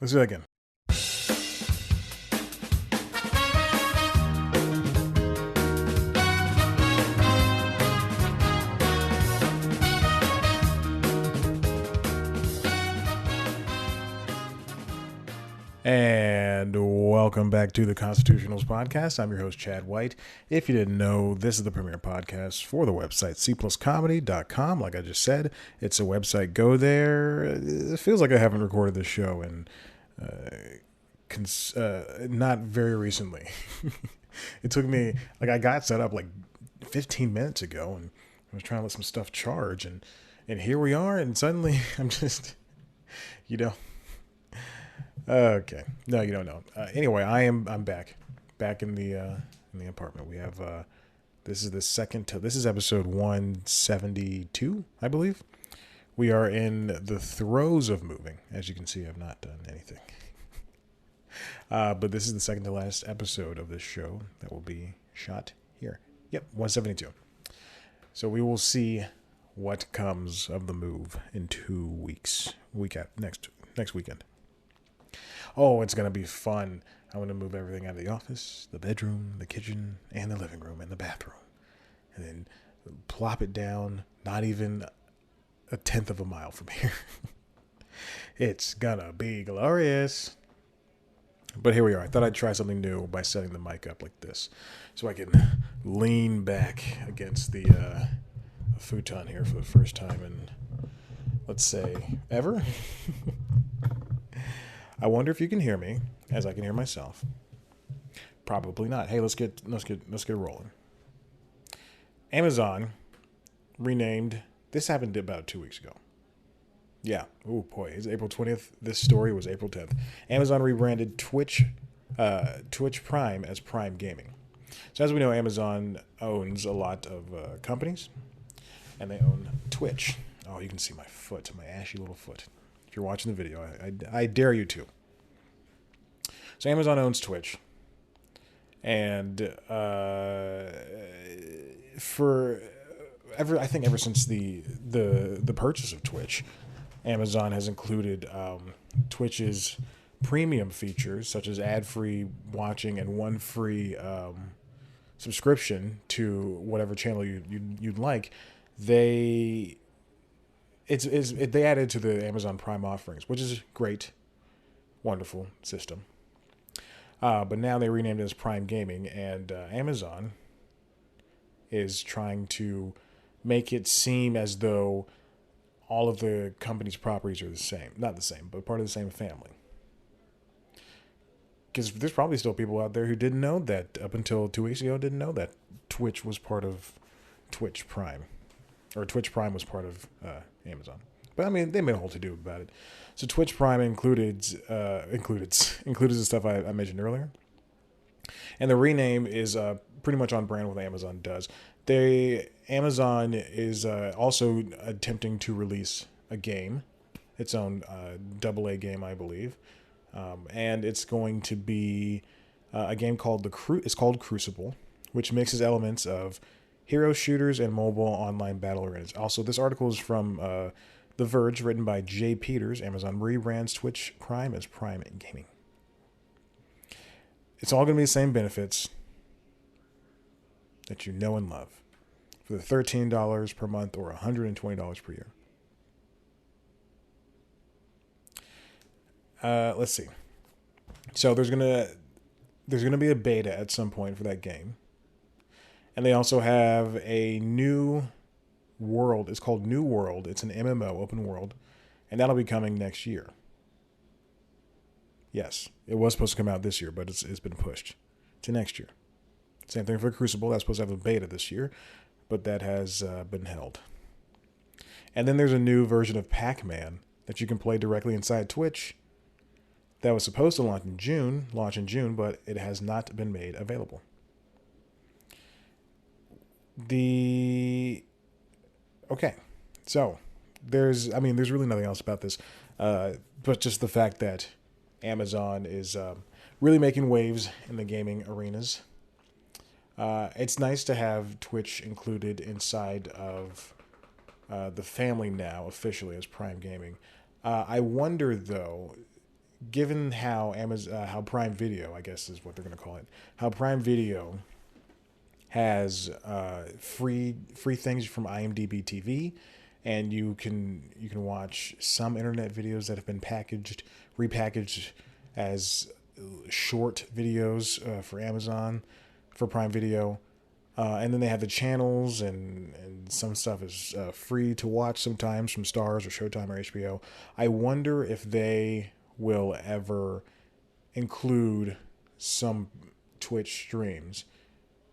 Let's do that again. And welcome back to the Constitutionals Podcast. I'm your host, Chad White. If you didn't know, this is the premier podcast for the website, cpluscomedy.com. Like I just said, it's a website. Go there. It feels like I haven't recorded this show in not very recently. It took me, I got set up 15 minutes ago, and I was trying to let some stuff charge, and here we are, and suddenly I'm just, Okay. No, you don't know. Anyway, I'm back in the apartment. We have this is episode 172, I believe. We are in the throes of moving. As you can see, I've not done anything. But this is the second to last episode of this show that will be shot here. Yep, 172. So we will see what comes of the move in 2 weeks. Next weekend. Oh, it's going to be fun. I'm going to move everything out of the office, the bedroom, the kitchen, and the living room, and the bathroom. And then plop it down, not even a tenth of a mile from here. It's going to be glorious. But here we are. I thought I'd try something new by setting the mic up like this, so I can lean back against the futon here for the first time in, let's say, ever. I wonder if you can hear me as I can hear myself. Probably not. Hey, let's get rolling. Amazon renamed. This happened about 2 weeks ago. Yeah. Oh boy, it's April 20th. This story was April 10th. Amazon rebranded Twitch Prime as Prime Gaming. So as we know, Amazon owns a lot of companies, and they own Twitch. Oh, you can see my foot, my ashy little foot. If you're watching the video, I dare you to. So Amazon owns Twitch, and I think ever since the purchase of Twitch, Amazon has included Twitch's premium features such as ad-free watching and one free subscription to whatever channel you'd like. They added to the Amazon Prime offerings, which is great, wonderful system. But now they renamed it as Prime Gaming, and Amazon is trying to make it seem as though all of the company's properties are the same. Not the same, but part of the same family. Because there's probably still people out there who didn't know that, up until 2 weeks ago, didn't know that Twitch was part of Twitch Prime. Or Twitch Prime was part of Amazon. But I mean, they made a whole to-do about it. So Twitch Prime included the stuff I mentioned earlier. And the rename is pretty much on brand with what Amazon does. Amazon is also attempting to release a game, its own AA game, I believe. And it's going to be a game called it's called Crucible, which mixes elements of hero shooters and mobile online battle arenas. Also, this article is from The Verge, written by Jay Peters. Amazon rebrands Twitch Prime as Prime Gaming. It's all going to be the same benefits that you know and love for the $13 per month or $120 per year. Let's see. So there's gonna be a beta at some point for that game. And they also have a new world. It's called New World. It's an MMO, open world. And that'll be coming next year. Yes, it was supposed to come out this year, but it's been pushed to next year. Same thing for Crucible. That's supposed to have a beta this year, but that has been held. And then there's a new version of Pac-Man that you can play directly inside Twitch that was supposed to launch in June, but it has not been made available. Okay, so there's really nothing else about this, but just the fact that Amazon is really making waves in the gaming arenas. It's nice to have Twitch included inside of the family now, officially, as Prime Gaming. I wonder, though, given how Amazon, how Prime Video, I guess is what they're going to call it, how Prime Video has free things from IMDb TV, and you can watch some internet videos that have been repackaged as short videos for Amazon, for Prime Video. And then they have the channels, and some stuff is free to watch sometimes from Stars or Showtime or HBO. I wonder if they will ever include some Twitch streams,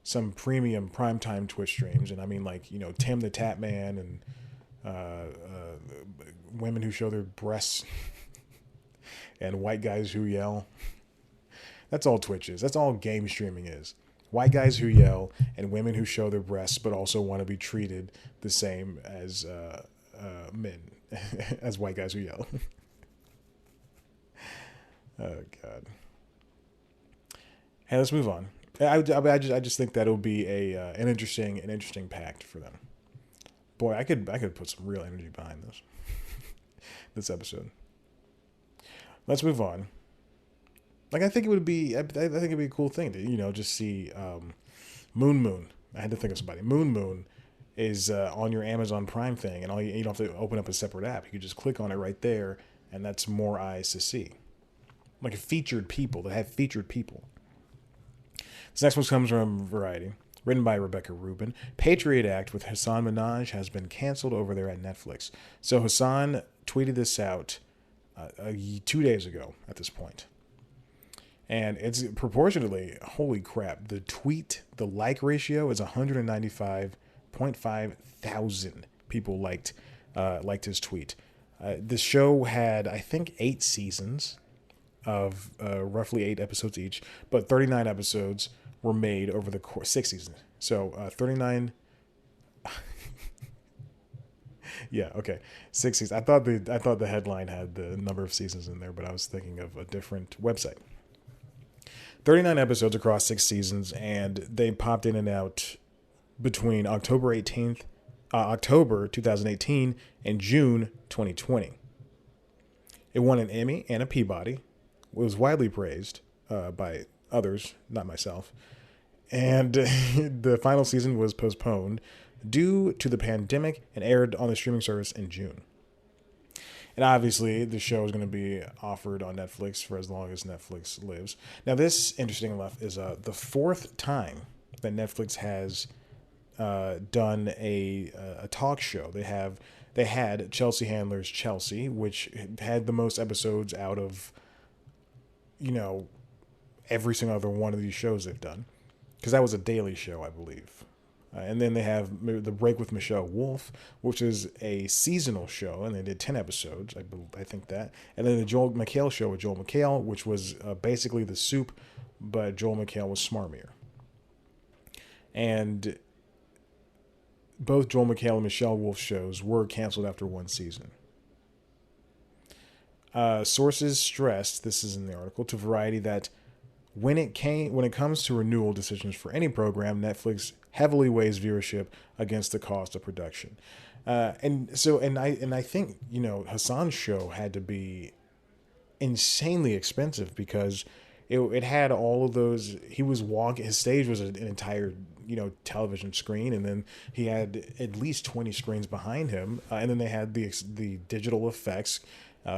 some premium primetime Twitch streams. And I mean, like, Tim the Tap Man and women who show their breasts and white guys who yell. That's all Twitch is. That's all game streaming is. White guys who yell and women who show their breasts but also want to be treated the same as men, as white guys who yell. Oh, God. Hey, let's move on. I just think that'll be an interesting pact for them. Boy, I could put some real energy behind this episode. Let's move on. Like, I think it'd be a cool thing to, just see Moon. I had to think of somebody. Moon is on your Amazon Prime thing, and you don't have to open up a separate app. You can just click on it right there, and that's more eyes to see. Like featured people that have featured people. This next one comes from Variety, written by Rebecca Rubin. Patriot Act with Hasan Minhaj has been canceled over there at Netflix. So Hasan tweeted this out 2 days ago at this point. And it's proportionately, holy crap, the like ratio is 195.5 thousand people liked his tweet. This show had, I think, 8 seasons of roughly 8 episodes each, but 39 episodes were made over the course, 6 seasons. So 39. Yeah, okay, 6 seasons. I thought the headline had the number of seasons in there, but I was thinking of a different website. 39 episodes across 6 seasons, and they popped in and out between October 2018 and June 2020. It won an Emmy and a Peabody. It was widely praised by others, not myself. And the final season was postponed due to the pandemic and aired on the streaming service in June. And obviously, the show is going to be offered on Netflix for as long as Netflix lives. Now, this, interesting enough, is the 4th time that Netflix has done a talk show. They had Chelsea Handler's Chelsea, which had the most episodes out of, every single other one of these shows they've done, because that was a daily show, I believe. And then they have The Break with Michelle Wolf, which is a seasonal show, and they did 10 episodes, I think that. And then the Joel McHale show with Joel McHale, which was basically The Soup, but Joel McHale was smarmier. And both Joel McHale and Michelle Wolf shows were canceled after 1 season. Sources stressed, this is in the article, to Variety, that when it comes to renewal decisions for any program, Netflix heavily weighs viewership against the cost of production. And I think, Hasan's show had to be insanely expensive, because it had all of those. His stage was an entire, television screen, and then he had at least 20 screens behind him, and then they had the digital effects.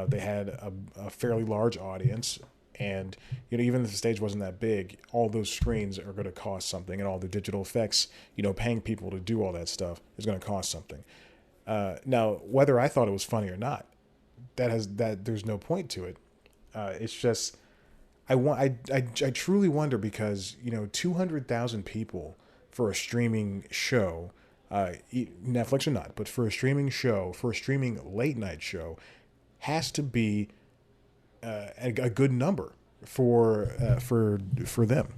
They had a fairly large audience. And, even if the stage wasn't that big, all those screens are going to cost something, and all the digital effects, paying people to do all that stuff is going to cost something. Now, whether I thought it was funny or not, there's no point to it. It's just, I truly wonder, because, 200,000 people for a streaming show, Netflix or not, but for a streaming show, for a streaming late night show, has to be a good number for them.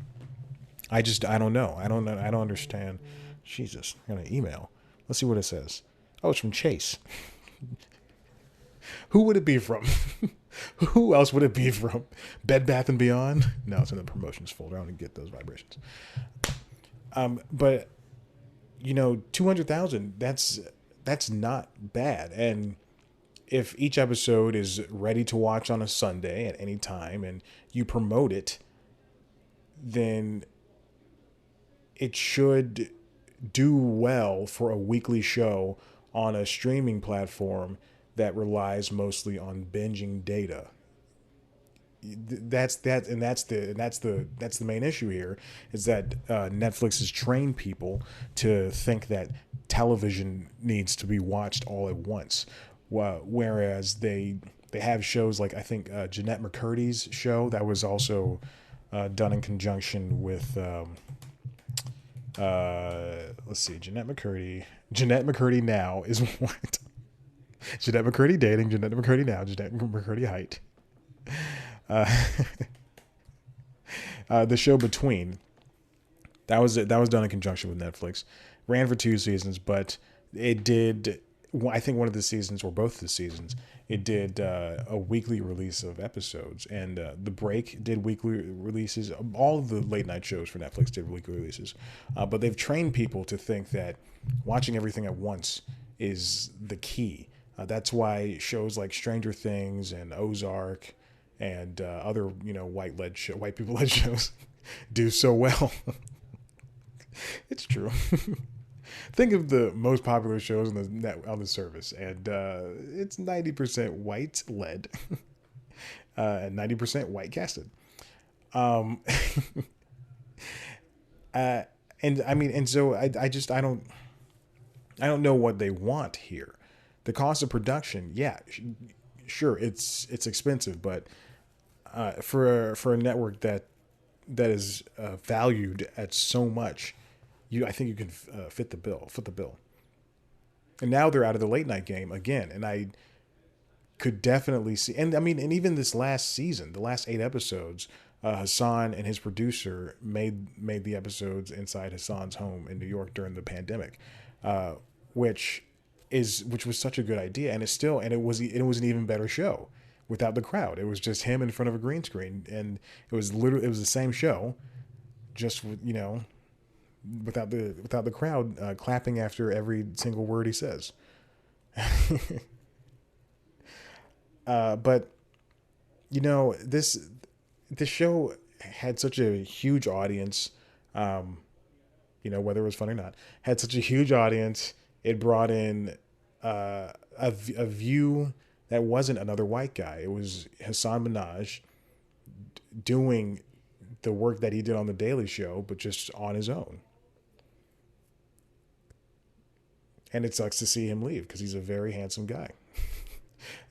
I don't know. I don't understand. Jesus, I got an email. Let's see what it says. Oh, it's from Chase. Who would it be from? Who else would it be from? Bed Bath and Beyond? No, it's in the promotions folder. I don't get those vibrations. But 200,000. That's not bad, and if each episode is ready to watch on a Sunday at any time and you promote it, then it should do well for a weekly show on a streaming platform that relies mostly on binging data. That's the main issue here, is that Netflix has trained people to think that television needs to be watched all at once, whereas they have shows like, I think, Jeanette McCurdy's show that was also done in conjunction with let's see, Jeanette McCurdy Now is what. Jeanette McCurdy Dating, Jeanette McCurdy Now, Jeanette McCurdy Height. The show Between, that was done in conjunction with Netflix, ran for 2 seasons, but it did, I think one of the seasons, or both the seasons, it did a weekly release of episodes, and The Break did weekly releases. All of the late night shows for Netflix did weekly releases, but they've trained people to think that watching everything at once is the key. That's why shows like Stranger Things and Ozark and other, white people led shows do so well. It's true. Think of the most popular shows on the service, and it's 90% white led and 90% white casted. And I mean, and so I don't know what they want here. The cost of production, yeah, sure, it's expensive, but for a network that is valued at so much, I think you can fit the bill. And now they're out of the late night game again, and I could definitely see. And I mean, and even this last season, the last 8 episodes, Hassan and his producer made the episodes inside Hassan's home in New York during the pandemic, which was such a good idea, and it was an even better show without the crowd. It was just him in front of a green screen, and it was the same show, just without the crowd clapping after every single word he says. But this show had such a huge audience. Whether it was funny or not, had such a huge audience. It brought in a view that wasn't another white guy. It was Hassan Minhaj doing the work that he did on The Daily Show, but just on his own. And it sucks to see him leave because he's a very handsome guy.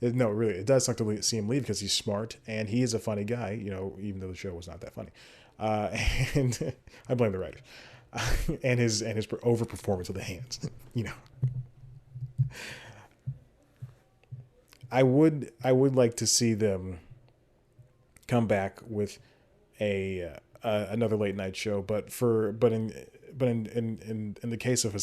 No, really, it does suck to see him leave because he's smart and he is a funny guy, even though the show was not that funny. And I blame the writers. And his overperformance with the hands, I would like to see them come back with another late night show, but in the case of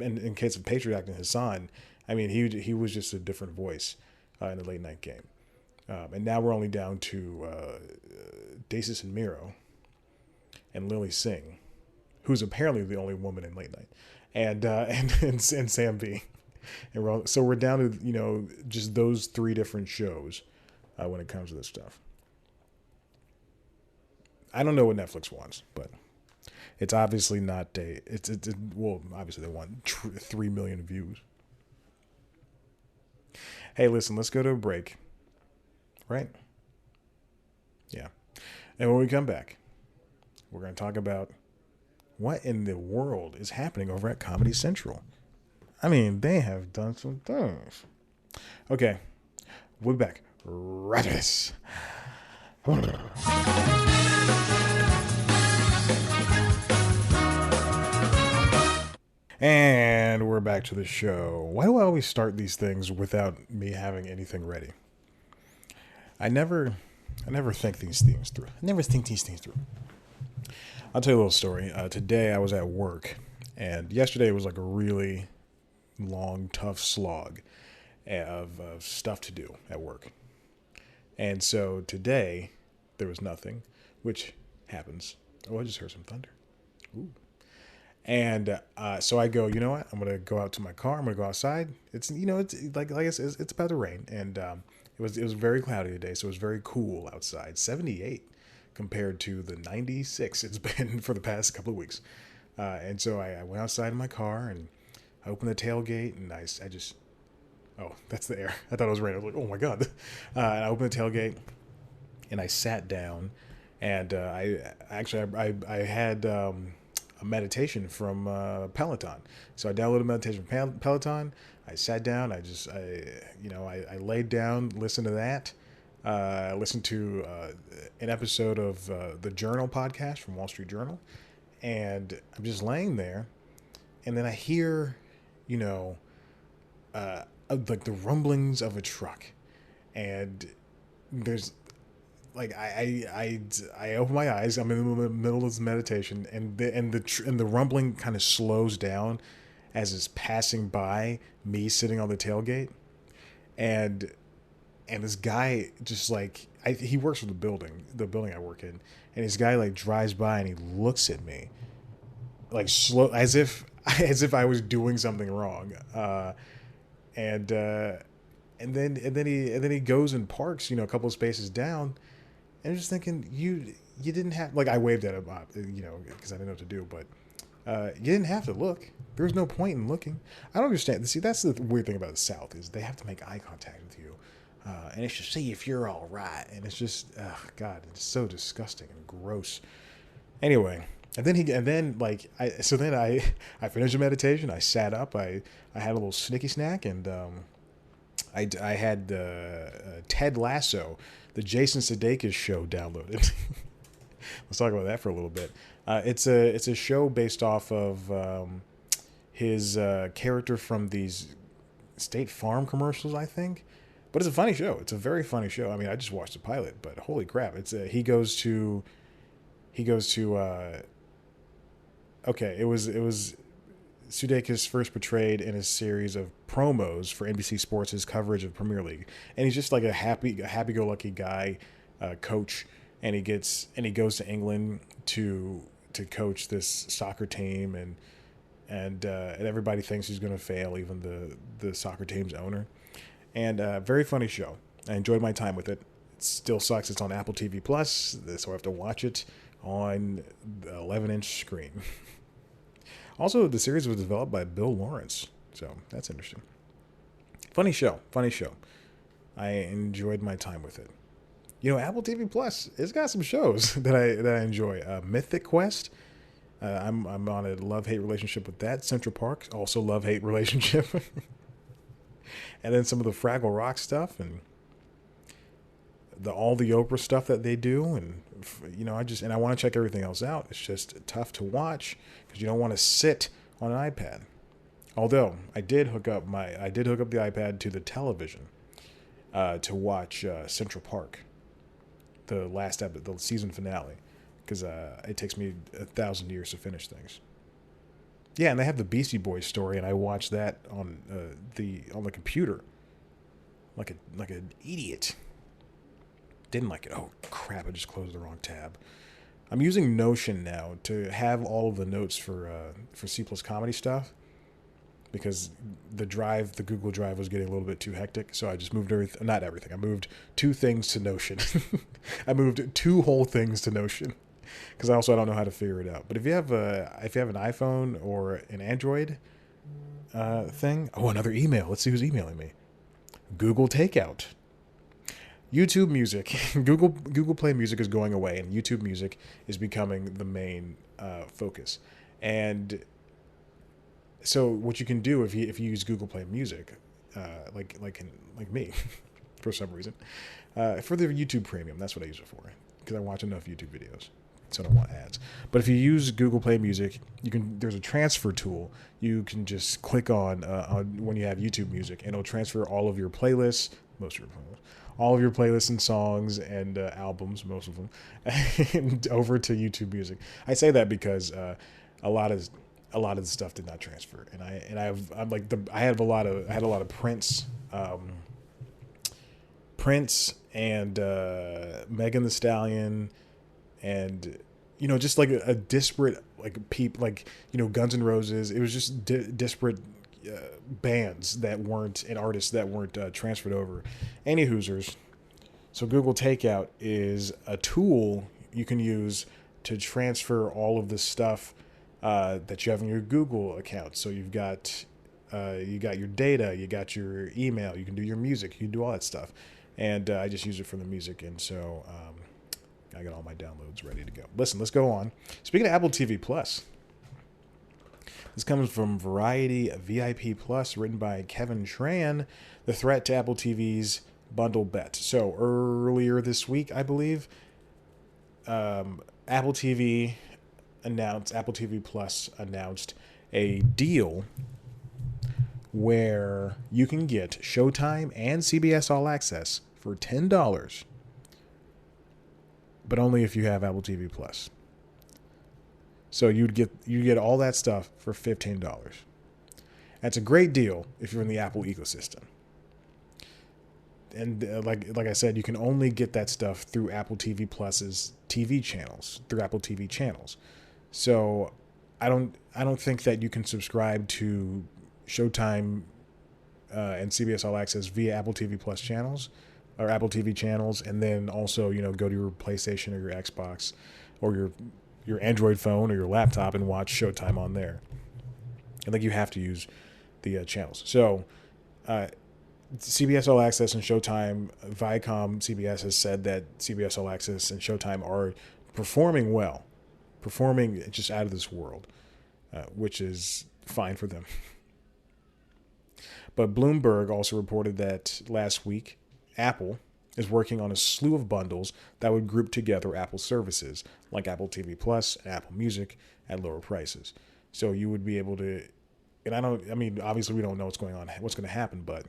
in case of Patriot Act and Hassan, I mean, he was just a different voice in the late night game, and now we're only down to Desus and Mero and Lily Singh, who's apparently the only woman in late night, and Sam B. And we're down to just those 3 different shows when it comes to this stuff. I don't know what Netflix wants, but it's obviously not obviously they want 3 million views. Hey, listen, let's go to a break. Right? Yeah. And when we come back, we're going to talk about what in the world is happening over at Comedy Central. I mean, they have done some things. Okay. We'll be back right after this. And we're back to the show. Why do I always start these things without me having anything ready? I never think these things through. I'll tell you a little story. Today I was at work, and yesterday was like a really long, tough slog of stuff to do at work. And so today there was nothing, which happens. Oh, I just heard some thunder. Ooh. And so I go, you know what? I'm gonna go out to my car. I'm gonna go outside. It's it's like I said, it's about to rain, and it was very cloudy today, so it was very cool outside. 78 compared to the 96 it's been for the past couple of weeks. And so I went outside in my car and I opened the tailgate and I just oh, that's the air. I thought it was raining. I was like, oh my god. And I opened the tailgate and I sat down, and I had a meditation from Peloton. So I downloaded a meditation from Peloton. I sat down. I laid down, listened to that. Listened to an episode of the Journal podcast from Wall Street Journal, and I'm just laying there, and then I hear, you know, like the rumblings of a truck, and there's like I open my eyes. I'm in the middle of this meditation, and the rumbling kind of slows down as it's passing by me sitting on the tailgate, and this guy just like he works for the building I work in, and this guy like drives by and he looks at me like slow as if I was doing something wrong, and and then he goes and parks a couple of spaces down. And I'm just thinking, you didn't have, like, I waved at him, because I didn't know what to do, but you didn't have to look. There was no point in looking. I don't understand. See, that's the weird thing about the South is they have to make eye contact with you, and it's just see if you're all right. And it's just, God, it's so disgusting and gross. Anyway, and then I finished the meditation. I sat up. I had a little snicky snack, and I had Ted Lasso, the Jason Sudeikis show, downloaded. Let's talk about that for a little bit. It's a show based off of his character from these State Farm commercials, I think. But it's a funny show. It's a very funny show. I mean, I just watched the pilot, but holy crap! It's he goes to okay. It was Sudeikis first portrayed in a series of promos for NBC Sports' coverage of Premier League, and he's just like a happy-go-lucky guy, coach, and he goes to England to coach this soccer team, and everybody thinks he's going to fail, even the soccer team's owner, and very funny show. I enjoyed my time with it. It still sucks. It's on Apple TV Plus, so I have to watch it on the 11-inch screen. Also, the series was developed by Bill Lawrence, so that's interesting. Funny show. I enjoyed my time with it. Apple TV Plus, it's got some shows that I enjoy. Mythic Quest, I'm on a love-hate relationship with that. Central Park, also love-hate relationship. And then some of the Fraggle Rock stuff, and all the Oprah stuff that they do, and I want to check everything else out. It's just tough to watch because you don't want to sit on an iPad. Although I did hook up the iPad to the television to watch Central Park, the season finale, because it takes me 1,000 years to finish things. Yeah, and they have the Beastie Boys story, and I watched that on the computer, like an idiot. Didn't like it. Oh crap! I just closed the wrong tab. I'm using Notion now to have all of the notes for C+ comedy stuff, because the Google Drive was getting a little bit too hectic. So I just moved not everything. I moved 2 things to Notion. I moved 2 whole things to Notion because I don't know how to figure it out. But if you have an iPhone or an Android thing, another email. Let's see who's emailing me. Google Takeout. YouTube Music, Google Play Music is going away, and YouTube Music is becoming the main focus. And so, what you can do if you use Google Play Music, like me, for some reason, for the YouTube Premium, that's what I use it for, because I watch enough YouTube videos, so I don't want ads. But if you use Google Play Music, there's a transfer tool. You can just click on when you have YouTube Music, and it'll transfer all of your playlists, all of your playlists and songs and albums, most of them, and over to YouTube Music. I say that because a lot of the stuff did not transfer, and I had a lot of Prince and Megan Thee Stallion, and just like a disparate, like Guns N' Roses. It was just disparate bands that weren't, and artists that weren't transferred over. Any Hoosers. So Google Takeout is a tool you can use to transfer all of this stuff that you have in your Google account. So you got your data, you got your email, you can do your music, you can do all that stuff. And I just use it for the music, and so I got all my downloads ready to go. Listen, let's go on. Speaking of Apple TV Plus, this comes from Variety VIP Plus, written by Kevin Tran. The threat to Apple TV's bundle bet. So earlier this week, I believe, Apple TV Plus announced a deal where you can get Showtime and CBS All Access for $10, but only if you have Apple TV Plus. So you get all that stuff for $15. That's a great deal if you're in the Apple ecosystem. And like I said, you can only get that stuff through Apple TV Plus's TV channels, through Apple TV channels. So I don't think that you can subscribe to Showtime and CBS All Access via Apple TV Plus channels or Apple TV channels, and then also go to your PlayStation or your Xbox or your Android phone or your laptop and watch Showtime on there. I think you have to use the channels. So CBS All Access and Showtime, Viacom CBS has said that CBS All Access and Showtime are performing well, performing just out of this world, which is fine for them. But Bloomberg also reported that last week, Apple is working on a slew of bundles that would group together Apple services like Apple TV Plus and Apple Music at lower prices. So you would be able to, and obviously we don't know what's going to happen, but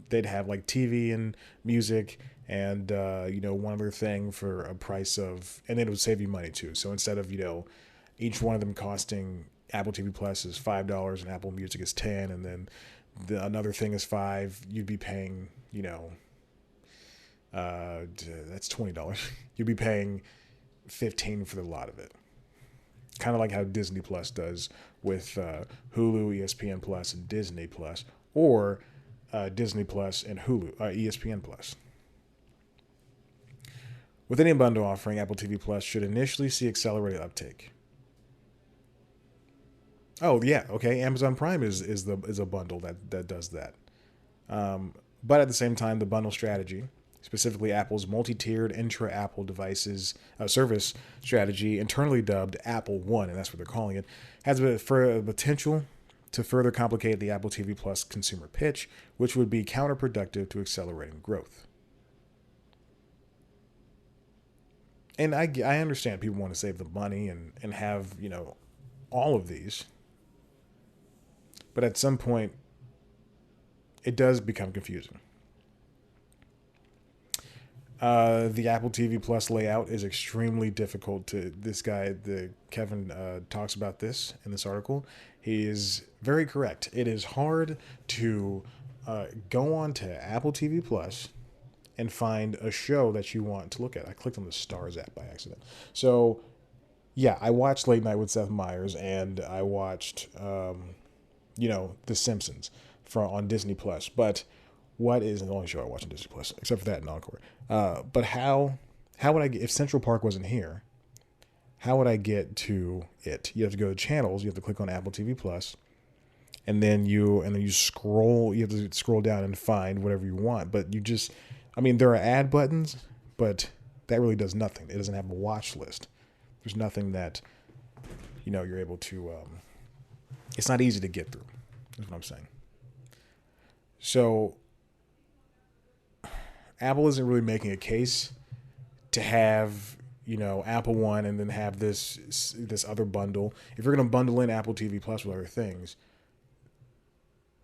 they'd have like TV and music and one other thing for a price of, and it would save you money too. So instead of each one of them costing, Apple TV Plus is $5 and Apple Music is $10, and then another thing is $5, you'd be paying that's $20. You'd be paying $15 for the lot of it. Kind of like how Disney Plus does with Hulu, ESPN Plus, and Disney Plus, or Disney Plus and Hulu, ESPN Plus. With any bundle offering, Apple TV Plus should initially see accelerated uptake. Oh yeah, okay. Amazon Prime is a bundle that does that. But at the same time, the bundle strategy, specifically Apple's multi-tiered intra-Apple devices service strategy, internally dubbed Apple One, and that's what they're calling it, has a potential to further complicate the Apple TV Plus consumer pitch, which would be counterproductive to accelerating growth. And I understand people want to save the money and have, all of these. But at some point, it does become confusing. The Apple TV Plus layout is extremely difficult to, Kevin talks about this in this article. He is very correct. It is hard to go on to Apple TV Plus and find a show that you want to look at. I clicked on the Stars app by accident. So, yeah, I watched Late Night with Seth Meyers, and I watched, The Simpsons on Disney Plus. But what is the only show I watch on Disney Plus, except for that and Encore? But how would I get, if Central Park wasn't here, how would I get to it? You have to go to channels. You have to click on Apple TV Plus, and then you scroll. You have to scroll down and find whatever you want. But there are ad buttons, but that really does nothing. It doesn't have a watch list. There's nothing that you're able to. It's not easy to get through. That's what I'm saying. So Apple isn't really making a case to have Apple One and then have this other bundle. If you're going to bundle in Apple TV Plus with other things,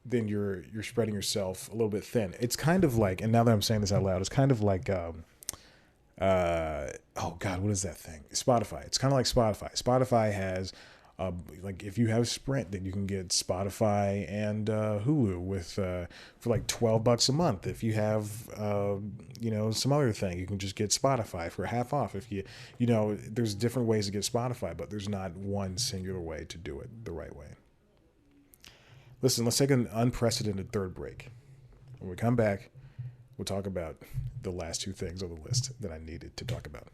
then you're spreading yourself a little bit thin. It's kind of like, and now that I'm saying this out loud, it's kind of like oh God, what is that thing? Spotify. It's kind of like Spotify. Spotify has Like if you have Sprint, then you can get Spotify and Hulu with for like $12 a month. If you have some other thing, you can just get Spotify for half off. If there's different ways to get Spotify, but there's not one singular way to do it the right way. Listen, let's take an unprecedented third break. When we come back, we'll talk about the last two things on the list that I needed to talk about.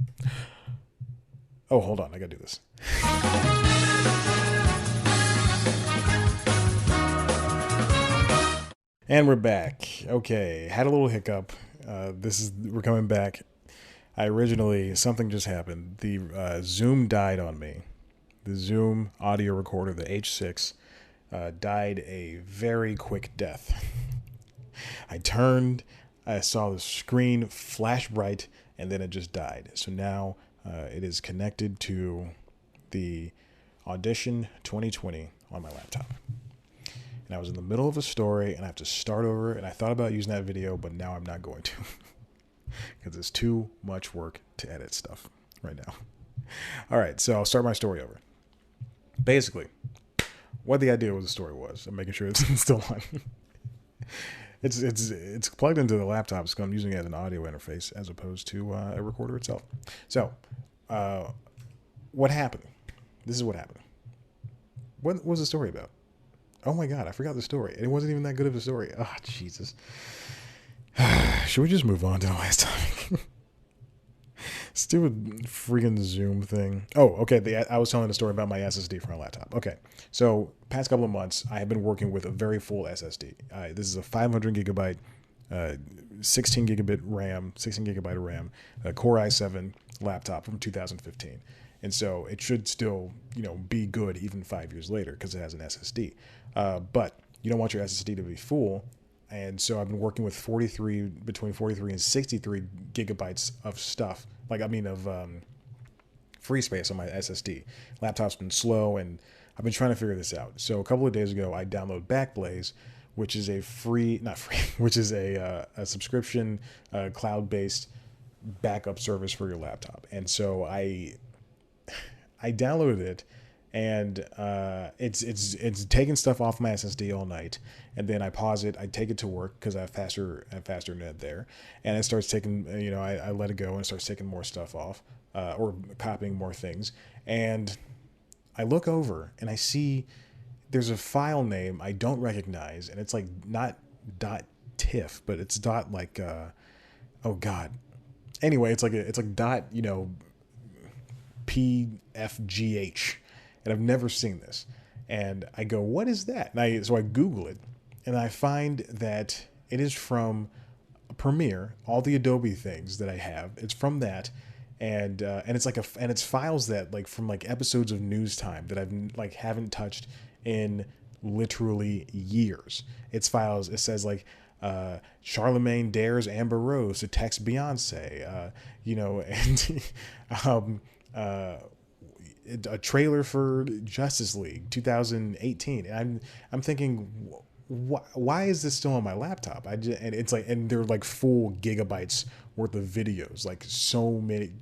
Oh, hold on. I got to do this. And we're back. Okay. Had a little hiccup. We're coming back. Something just happened. The Zoom died on me. The Zoom audio recorder, the H6, died a very quick death. I saw the screen flash bright, and then it just died. So now it is connected to the Audition 2020 on my laptop. And I was in the middle of a story, and I have to start over, and I thought about using that video, but now I'm not going to. Because it's too much work to edit stuff right now. All right, so I'll start my story over. Basically, what the idea of the story was, I'm making sure it's still on. It's plugged into the laptop, so I'm using it as an audio interface as opposed to a recorder itself. So, what happened? This is what happened. What was the story about? Oh my God, I forgot the story. It wasn't even that good of a story. Oh, Jesus. Should we just move on to the last topic? Stupid freaking Zoom thing. Oh, okay. I was telling the story about my SSD for my laptop. Okay. So, past couple of months, I have been working with a very full SSD. This is a 500 gigabyte, 16 gigabyte of RAM, a Core i7 laptop from 2015. And so it should still, be good even 5 years later because it has an SSD. But you don't want your SSD to be full. And so I've been working with between 43 and 63 gigabytes of stuff, free space on my SSD. Laptop's been slow, and I've been trying to figure this out. So a couple of days ago, I downloaded Backblaze, which is a subscription cloud-based backup service for your laptop. And so I downloaded it, and it's taking stuff off my SSD all night, and then I pause it. I take it to work because I have faster net there, and it starts taking. I let it go and it starts taking more stuff off, or copying more things, and I look over and I see there's a file name I don't recognize, and it's like not .tiff, but it's oh God. Anyway, it's like PFGH, and I've never seen this. And I go, what is that? So I Google it, and I find that it is from Premiere, all the Adobe things that I have. It's from that, and it's files that from episodes of News Time that I've haven't touched in literally years. It's files. It says Charlemagne dares Amber Rose to text Beyonce, and a trailer for Justice League 2018, and I'm thinking, why is this still on my laptop? And they're full gigabytes worth of videos, so many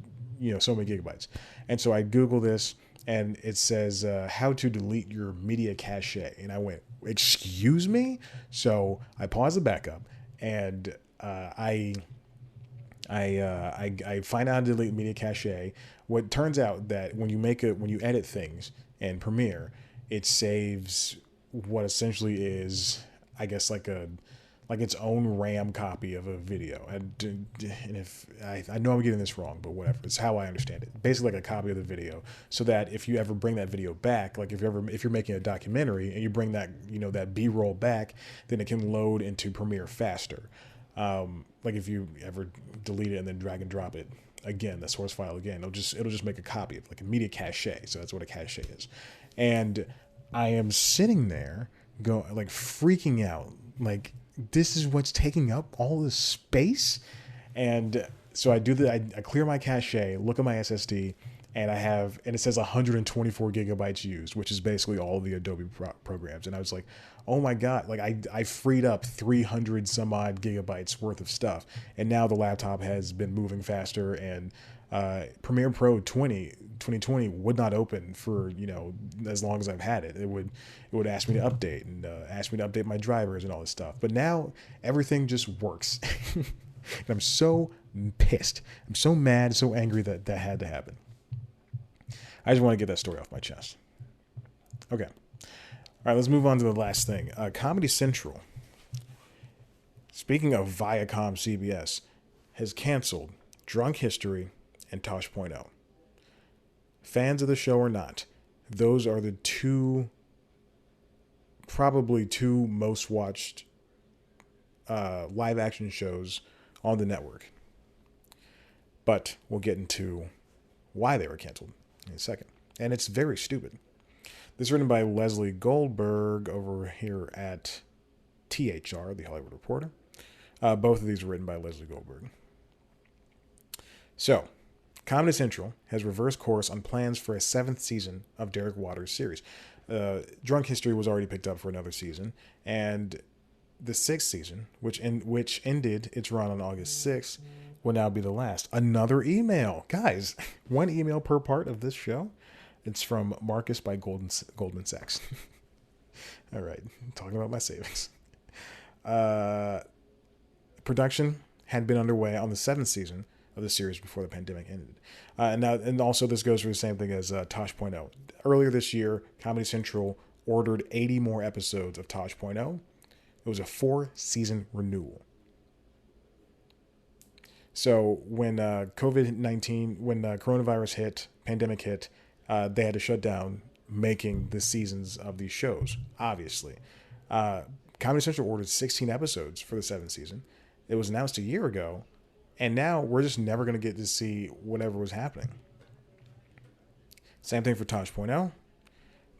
gigabytes. And so I Google this, and it says how to delete your media cache, and I went, excuse me? So I paused the backup, and I find out how to delete media cache. What turns out that when you edit things in Premiere, it saves what essentially is, I guess, its own RAM copy of a video. And if I know I'm getting this wrong, but whatever, it's how I understand it. Basically, a copy of the video, so that if you ever bring that video back, if you're making a documentary and you bring that that B-roll back, then it can load into Premiere faster. If you ever delete it and then drag and drop it again, the source file again, it'll just make a copy of a media cache. So that's what a cache is. And I am sitting there freaking out, this is what's taking up all this space. And So I do the I clear my cache, look at my SSD, and it says 124 gigabytes used, which is basically all of the Adobe programs. And I was like, oh my god, like I freed up 300 some odd gigabytes worth of stuff, and now the laptop has been moving faster, and Premiere Pro 2020 would not open for as long as I've had it. It would ask me to update and ask me to update my drivers and all this stuff. But now everything just works. And I'm so pissed. I'm so mad, so angry that that had to happen. I just want to get that story off my chest. Okay. All right, let's move on to the last thing. Comedy Central, speaking of Viacom CBS, has canceled Drunk History and Tosh.0. Fans of the show or not, those are the probably two most watched live action shows on the network. But we'll get into why they were canceled in a second. And it's very stupid. This is written by Leslie Goldberg over here at THR, The Hollywood Reporter. Both of these are written by Leslie Goldberg. So, Comedy Central has reversed course on plans for a 7th season of Derek Waters' series. Drunk History was already picked up for another season, and the 6th season, which ended its run on August 6th, will now be the last. Another email. Guys, one email per part of this show. It's from Marcus by Goldman Sachs. All right, talking about my savings. Production had been underway on the 7th season of the series before the pandemic ended. And also this goes for the same thing as Tosh.0. Earlier this year, Comedy Central ordered 80 more episodes of Tosh.0. It was a 4-season renewal. So when COVID-19, when coronavirus hit, pandemic hit, they had to shut down making the seasons of these shows, obviously. Comedy Central ordered 16 episodes for the 7th season. It was announced a year ago, and now we're just never going to get to see whatever was happening. Same thing for Tosh.0.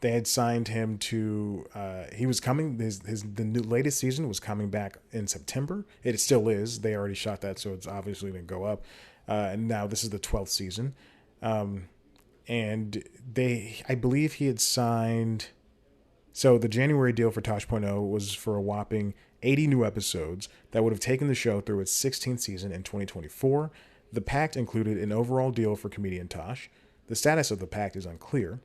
They had signed him to. He was coming. The latest season was coming back in September. It still is. They already shot that, so it's obviously going to go up. And now this is the 12th season, and I believe he had signed. So the January deal for Tosh.0 was for a whopping 80 new episodes that would have taken the show through its 16th season in 2024. The pact included an overall deal for comedian Tosh. The status of the pact is unclear.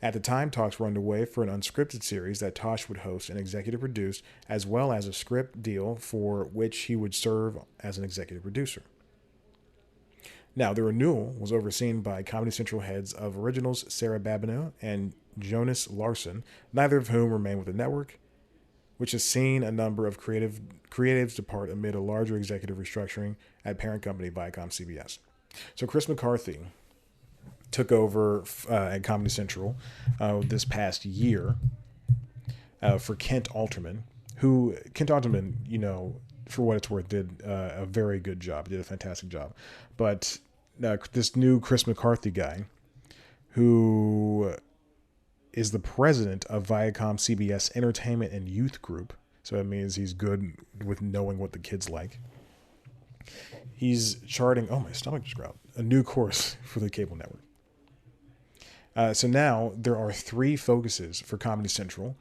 At the time, talks were underway for an unscripted series that Tosh would host and executive produce, as well as a script deal for which he would serve as an executive producer. Now, the renewal was overseen by Comedy Central heads of originals Sarah Babineau and Jonas Larson, neither of whom remain with the network, which has seen a number of creatives depart amid a larger executive restructuring at parent company Viacom CBS. So Chris McCarthy took over at Comedy Central this past year for Kent Alterman, who Kent Alterman, for what it's worth, did a very good job, did a fantastic job. But this new Chris McCarthy guy, who is the president of Viacom CBS Entertainment and Youth Group, so that means he's good with knowing what the kids like. He's charting, my stomach just growled, a new course for the cable network. So now there are 3 focuses for Comedy Central: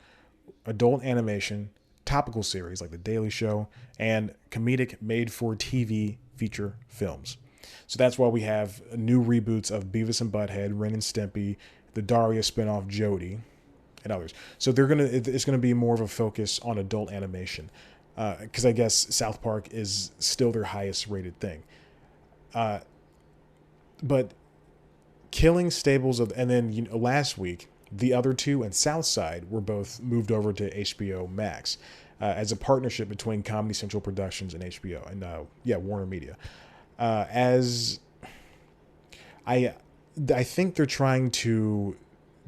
adult animation, topical series like The Daily Show, and comedic made-for-TV feature films. So that's why we have new reboots of Beavis and Butthead, Ren and Stimpy, the Daria spinoff Jody, and others. So it's gonna be more of a focus on adult animation, because I guess South Park is still their highest rated thing. But Killing Stables and then last week the other 2 and Southside were both moved over to HBO Max as a partnership between Comedy Central Productions and HBO and Warner Media. As I think they're trying to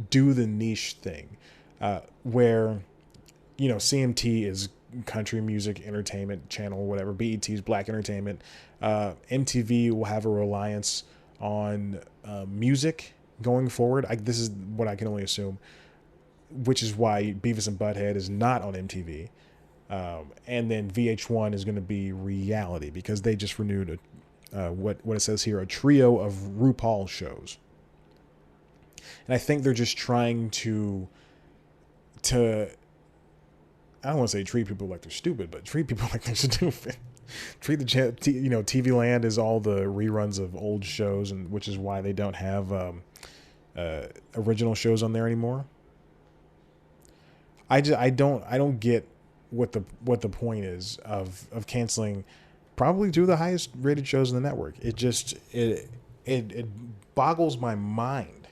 do the niche thing, where CMT is country music entertainment channel, whatever. BET is black entertainment. MTV will have a reliance on music going forward. This is what I can only assume, which is why Beavis and Butthead is not on MTV. And then VH1 is going to be reality because they just renewed what it says here, a trio of RuPaul shows. And I think they're just trying to I don't want to say treat people like they're stupid, but treat people like they're stupid. Treat TV Land as all the reruns of old shows, and which is why they don't have original shows on there anymore. I don't get what the point is of canceling probably two of the highest rated shows in the network. It boggles my mind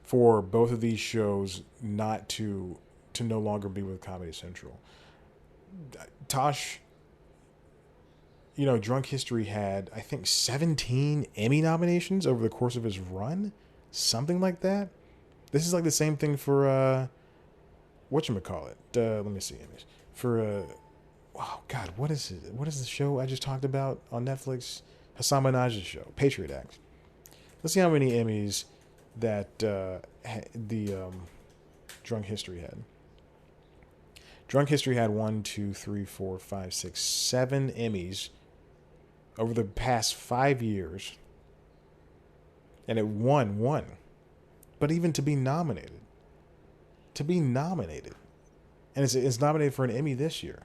for both of these shows not to no longer be with Comedy Central. Tosh, Drunk History had, I think, 17 Emmy nominations over the course of his run, something like that. This is like the same thing for whatchamacallit. Let me see. For oh God, what is it? What is the show I just talked about on Netflix? Hassan Minaj's show, Patriot Act. Let's see how many Emmys that the Drunk History had. Drunk History had 1, 2, 3, 4, 5, 6, 7 Emmys over the past 5 years, and it won one. But even to be nominated, and it's nominated for an Emmy this year.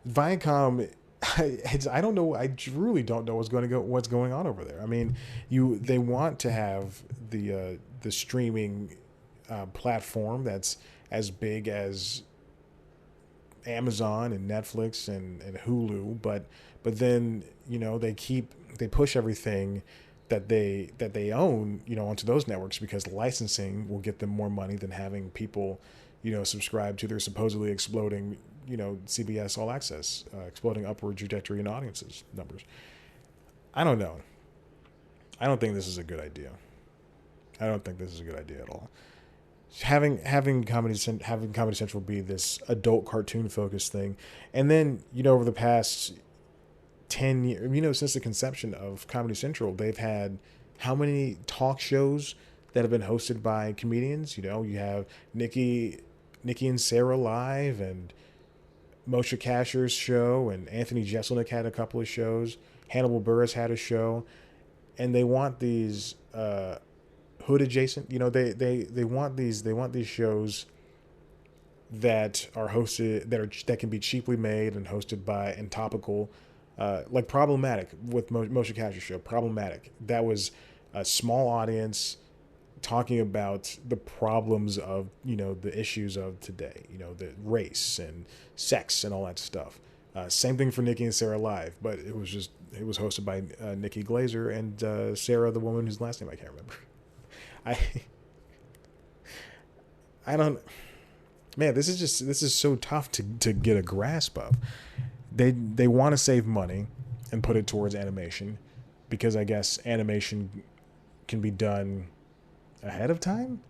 Viacom, I don't know. I truly don't know what's going on over there. I mean, they want to have the streaming platform that's as big as Amazon and Netflix and Hulu, but then they push everything that they own onto those networks, because licensing will get them more money than having people subscribe to their supposedly exploding CBS All Access, exploding upward trajectory in audiences numbers. I don't know. I don't think this is a good idea. I don't think this is a good idea at all. Having Comedy Central be this adult cartoon focused thing, and then over the past 10 years, since the conception of Comedy Central, they've had how many talk shows that have been hosted by comedians? You have Nikki and Sarah Live, and Moshe Kasher's show, and Anthony Jeselnik had a couple of shows. Hannibal Buress had a show, and they want these hood adjacent. They want these shows that are hosted that can be cheaply made and hosted by and topical. Like Problematic with Moshe Kasher's show. Problematic. That was a small audience talking about the problems of the issues of today. The race and sex and all that stuff. Same thing for Nikki and Sarah Live, but it was hosted by Nikki Glazer and Sarah, the woman whose last name I can't remember. I don't. Man, this is so tough to get a grasp of. They want to save money and put it towards animation, because I guess animation can be done ahead of time.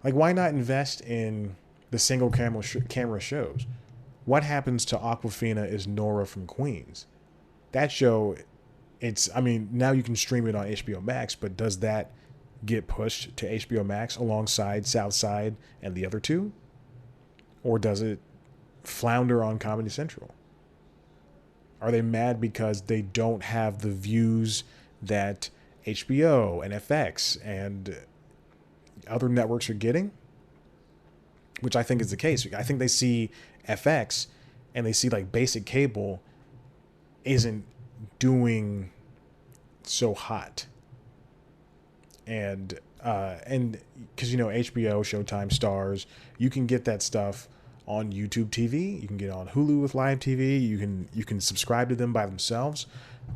Like, why not invest in the single camera shows? What happens to Aquafina is Nora from Queens? That show, now you can stream it on HBO Max, but does that get pushed to HBO Max alongside Southside and the other two? Or does it flounder on Comedy Central? Are they mad because they don't have the views that HBO and FX and other networks are getting? Which I think is the case. I think they see FX and they see like basic cable isn't doing so hot. And because HBO, Showtime, Stars, you can get that stuff on YouTube TV. You can get it on Hulu with live TV. You can subscribe to them by themselves,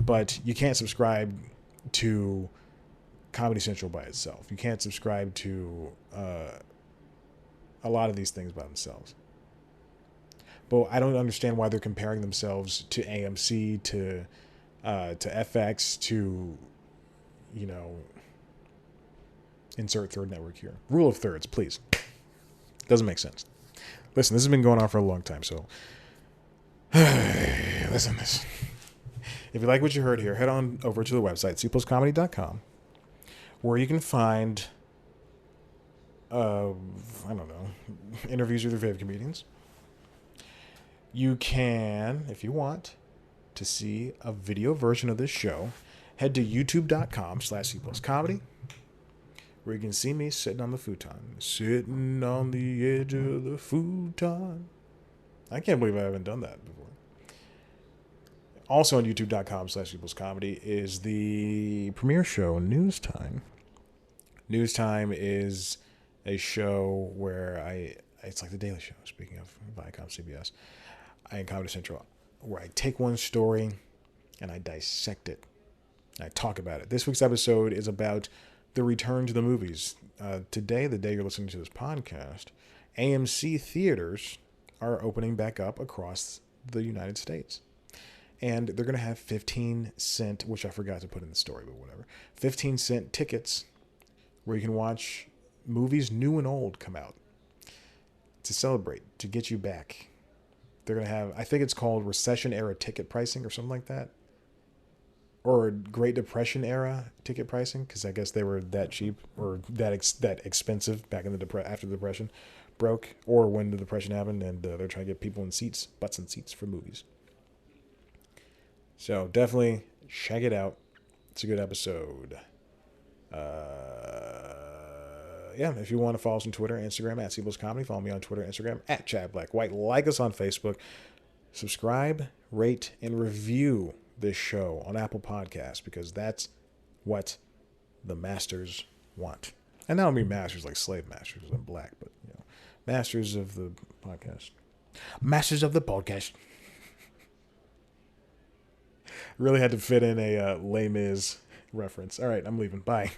but you can't subscribe to Comedy Central by itself. You can't subscribe to a lot of these things by themselves. But I don't understand why they're comparing themselves to AMC, to FX, to insert third network here. Rule of thirds, please. Doesn't make sense. Listen, this has been going on for a long time, so listen to this. If you like what you heard here, head on over to the website, cpluscomedy.com, where you can find, interviews with your favorite comedians. You can, if you want, to see a video version of this show, head to youtube.com/cpluscomedy, where you can see me sitting on the futon. Sitting on the edge of the futon. I can't believe I haven't done that before. Also on youtube.com/cpluscomedy is the premiere show, News Time. News Time is a show where it's like The Daily Show, speaking of Viacom CBS, and Comedy Central, where I take one story and I dissect it. I talk about it. This week's episode is about the return to the movies. Today, the day you're listening to this podcast, AMC theaters are opening back up across the United States. And they're going to have 15-cent, which I forgot to put in the story, but whatever, 15-cent tickets where you can watch movies new and old come out to celebrate, to get you back. They're going to have, I think it's called recession-era ticket pricing or something like that. Or Great Depression era ticket pricing, because I guess they were that cheap or that expensive back in the after the Depression broke, or when the Depression happened, and they're trying to get people in seats, butts in seats for movies. So definitely check it out. It's a good episode. Yeah, if you want to follow us on Twitter, Instagram @CPlusComedy, follow me on Twitter, Instagram @ChadBlackWhite. Like us on Facebook. Subscribe, rate, and review this show on Apple Podcasts, because that's what the masters want. And I don't mean masters like slave masters, I'm black, but masters of the podcast. Masters of the podcast. Really had to fit in a Les Mis reference. All right, I'm leaving. Bye.